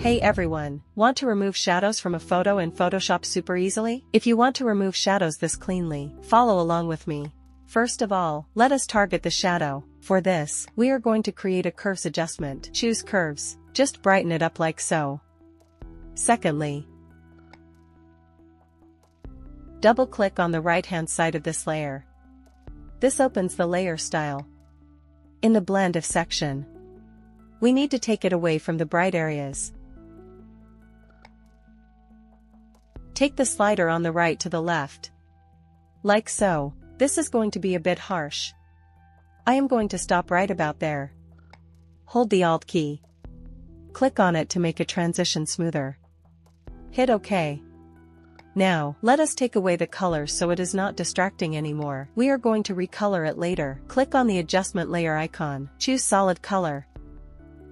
Hey everyone, want to remove shadows from a photo in Photoshop super easily? If you want to remove shadows this cleanly, follow along with me. First of all, let us target the shadow. For this, we are going to create a curves adjustment. Choose curves, just brighten it up like so. Secondly, double-click on the right-hand side of this layer. This opens the layer style. In the blend of section, we need to take it away from the bright areas. Take the slider on the right to the left. Like so. This is going to be a bit harsh. I am going to stop right about there. Hold the Alt key. Click on it to make a transition smoother. Hit OK. Now, let us take away the color so it is not distracting anymore. We are going to recolor it later. Click on the adjustment layer icon. Choose solid color.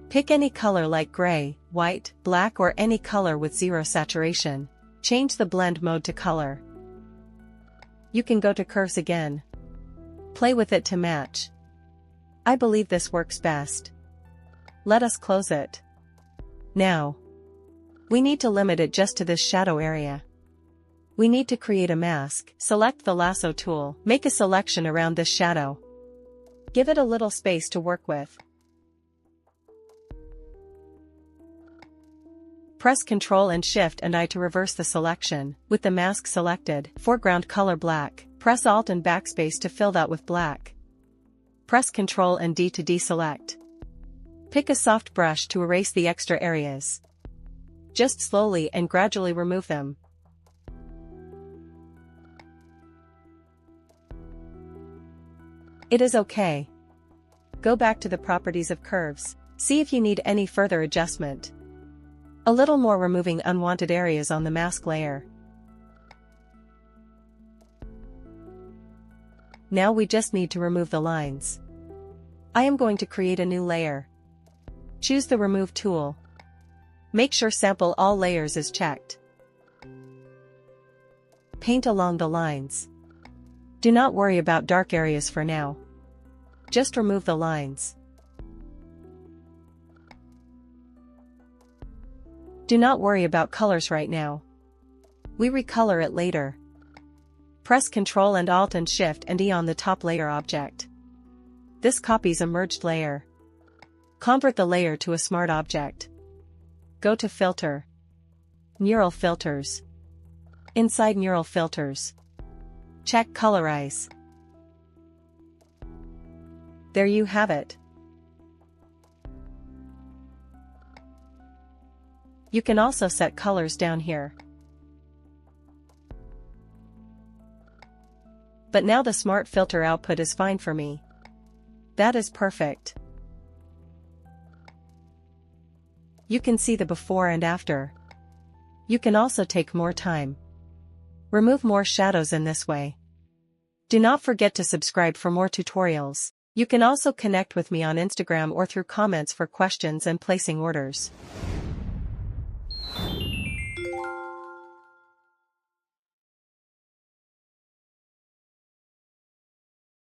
Pick any color like gray, white, black or any color with zero saturation. Change the blend mode to color. You can go to curves again. Play with it to match. I believe this works best. Let us close it. Now, we need to limit it just to this shadow area. We need to create a mask. Select the lasso tool. Make a selection around this shadow. Give it a little space to work with. Press Ctrl and Shift and I to reverse the selection. With the mask selected, foreground color black, press Alt and Backspace to fill that with black. Press Ctrl and D to deselect. Pick a soft brush to erase the extra areas. Just slowly and gradually remove them. It is okay. Go back to the properties of curves. See if you need any further adjustment. A little more removing unwanted areas on the mask layer. Now we just need to remove the lines. I am going to create a new layer. Choose the Remove tool. Make sure Sample All Layers is checked. Paint along the lines. Do not worry about dark areas for now. Just remove the lines. Do not worry about colors right now. We recolor it later. Press Ctrl and Alt and Shift and E on the top layer object. This copies a merged layer. Convert the layer to a smart object. Go to Filter. Neural Filters. Inside Neural Filters, check Colorize. There you have it. You can also set colors down here. But now the smart filter output is fine for me. That is perfect. You can see the before and after. You can also take more time. Remove more shadows in this way. Do not forget to subscribe for more tutorials. You can also connect with me on Instagram or through comments for questions and placing orders.